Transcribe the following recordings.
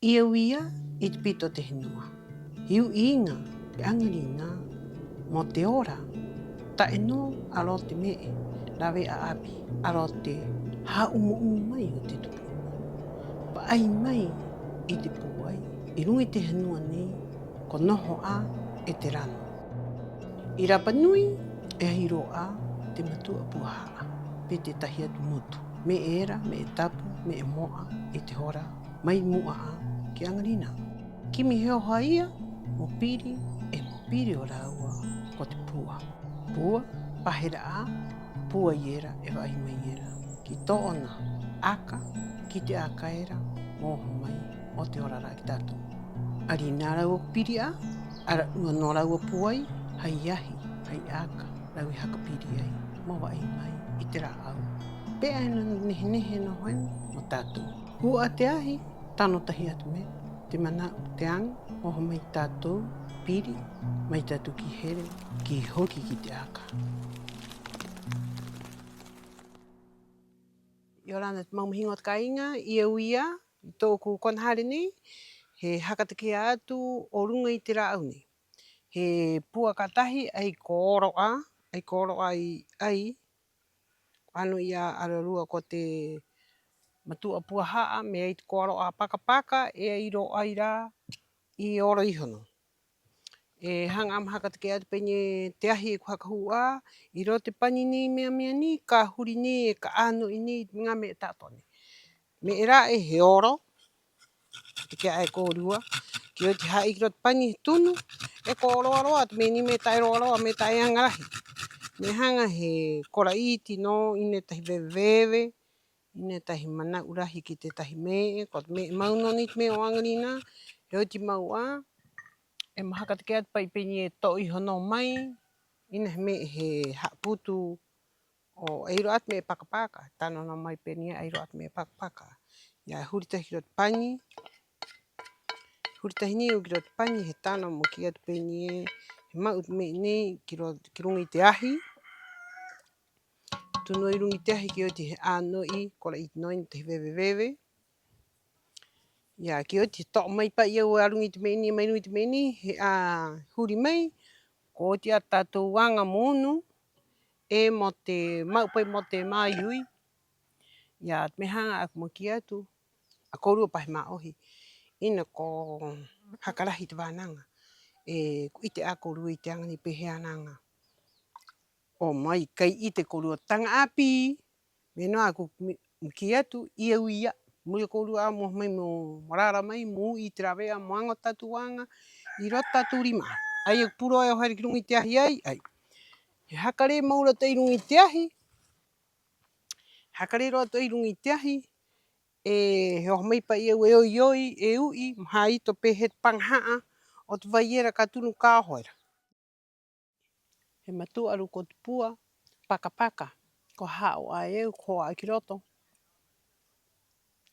Ia wia I te pito te henua. Hiu inga, te angarina, mo te ora, ta eno aro te mee, lawe a api, aro te ha umu mai o te tupu inga. Pa ai mai I te puai, I rungi te henua nei, ko noho a e te rano. I rapa nui, e hiro a te matua puahaa, pe te tahi atu motu. Me era, me e tapu, me e moa, I te hora, mai mua a, ki angarina. Kimi heo haia, mo piri o raua, ko te pua. Pua, pahera a, pua iera, e vai mai iera. Ki toona, aka, ki te aka era, moho mai, o te ora rā ki tātou. Ari nā raua piri a, ara ua no raua puai, hai ahi, hai aka, rau I hakapiri ai, mo vai mai, I te rā au. Pea ena nehe no hoena, mo tātou. Hua te ahi, tano tahi atu mea, te manau, te anga, moho mai tātou, piri, mai tātou ki here, ki hoki ki te aka. I orana te maumihinga o te kainga, Ia uia, I tōku konahare nei, he hakatake atu o runga I te rā au nei. He pua katahi ai ko oro a, ai, anu ia ararua ko te matua puahaa, me ai te ko oro a pakapaka, e ai ro ai rā, I oro ihono. E hanga am hakatake atu peine te ahi e ku hakahua, I ro te pani ni mea ni, ka huri ni e ka anu I ni, ngā me e tātone. Me e rā e he oro, te kia e kōrua, ki o te hai ki ro te pani he tunu, e ko oro aroa, te me ni me tai ro aroa, me tai angarahi. Me hanga he kora iti no, ine tahi vewe, ine tahi mana urahi ki te tahi me, ko te me mau no ni te me o angarina, he oti mau a, e mahakatake atu pai peine e to ihono mai, ina he me he haputu o eiro atu me pakapaka, tano no mai peine eiro atu me pakapaka. Ia huritahi ki ro te pani, huritahi ni o ki ro te pani, he tano mo ki atu peine, he mau te me nei ki rungi te ahi, tunu I rungi te ahi ki oti he ānoi, kora iti noi te vewe. Ia ki oti to mai pa ia ua rungi te me ni, mai rungi te me ni, he huri mai, ko oti a tātou wanga monu, e mo te mau pai mo te maiui. Ia te mehanga aku mo ki atu, a kōrua pahi mā ohi, ina ko hakarahi te wānanga. E I te a kōrua I te anga ni pehea nanga. O mai, kai I te kōrua tanga api, me no aku ki atu, Ia uia, muri o kōrua a moho mai mo rara mai, mo I te rawea, mo anga o tātou wanga, I roto tātou rima. Ai e puro e o haere ki rungi te ahi ai. He hakare maura te I rungi te ahi, hakare roto I rungi te ahi, e he oho mai pa ia ue oi, e ui, mha ito pe he panghaa, o te vaiera ka tunu kāhoera. He matua aru ko te pua, pakapaka, ko hao a eu, ko a ki roto.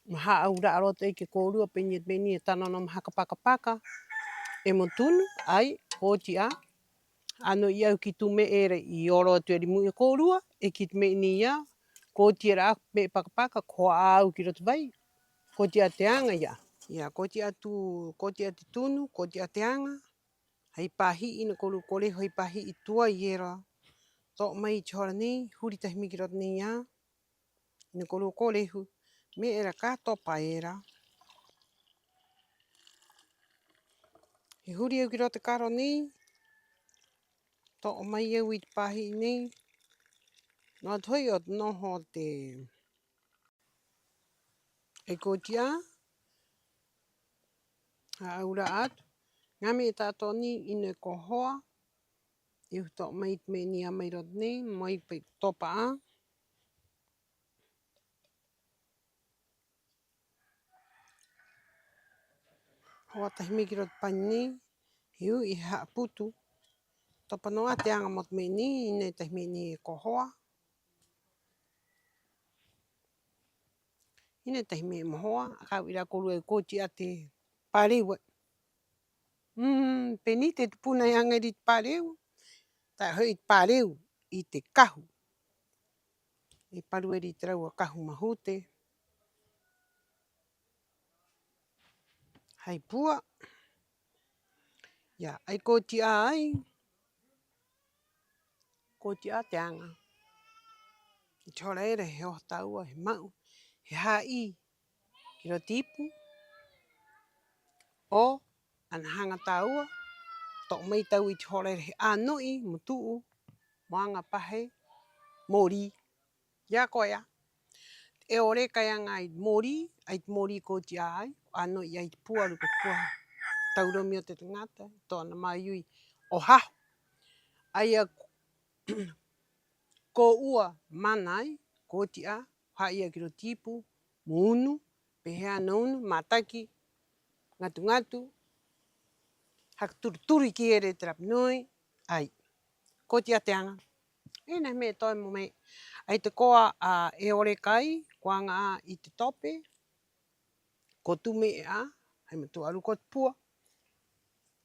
Maha au raa roto I ke kōrua peine e tano no mahaka pakapaka, e mo tunu, ai, hōti a, ano I au ki tu me ere I oro atu e rimu I kōrua, e ki te me ni ia, ko ti era me pakapaka, ko a au ki roto vai, ko ti a te anga ia. Ia, ko ti atu tunu, ko ti a te anga, hei pahi ina kōrua kore, hei pahi I tua I era, to mai I te hora nei, huri tahi mi ki roto nei ia, ina kōrua kōrehu, me era kātopa era. He huri au ki roto karo nei, to mai au I te pahi nei, no atu hoi o noho te e kōtia, a aura atu, ngā me tātou ni ina ko hoa, I to mai te me ni a mai roto nei, mai pe topa a. Hoa tahi me ki roto pani nei, he ui I haaputu, topa noa te anga mo te me ni, ina tahi me ni e ko hoa. Ina tahi me mo hoa, a kau ira kōrua e kōti a te pārewa. Peni te tupuna I anga I te pārewa, tai hoi te pārewa I te kahu. E paru eri te raua kahu mahute. hai pua. Ia, ai ko tia ai. Ko tia te anga. I toreire he o taua, he mau, he hai, ki ro tipu, o ana hanga taua, to mai tau i toreire he anoi, mutuu, moanga pahe, mori, ia koia. E ore kai anga ai mori ko tia ai, anoi ai puaru ko pua, tauromi o te tangata, tōna maiui, o haho. Ai a ko ua manai, ko tia, haia ki ro tipu, munu, pehea naunu, mataki, ngatu, hakaturu ki ere te rapinoi, ai, ko tia te anga. Ena me toi mo me, ai te koa e ore kai, koanga i te tope, ko tume e a, hai matu aru ko te pua,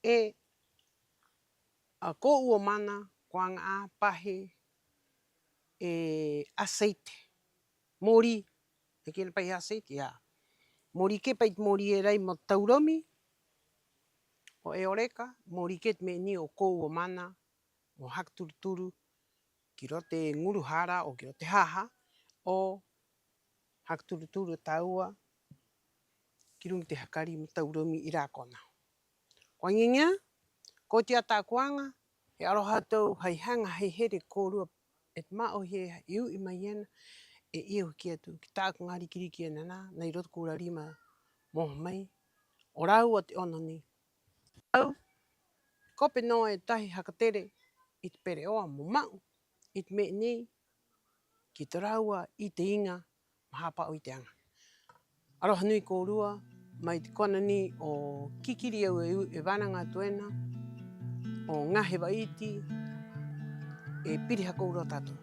e ko ua mana, koanga a pahe, e aceite, mori, e kena pai aceite, ia. Mori ke pai mori e rei mo tauromi, o e oreka, mori ke te me ni o ko ua mana, o hakaturu, ki ro te nguruhara o ki ro te haha, o hakaturu taua, ki rungi te hakari mo tauromi i rā kona. Ko nginga, ko tia tākuanga, he aroha tau hei hanga hei here kōrua, e te mao he iu i mai ena, e iu ki atu, ki tāku ngā rikiriki ena nā, nei roto kūra rima moho mai, o rau o te ono ni. Au, kope noa e tahi hakatere, i te pere oa mo mau, i te me ni, ki te raua, i te inga, mahapa o i te anga. Aroha nui kōrua, mai te kona ni o kikiri au e whananga tuena, o ngahe waiti, e piri hakoura tātou.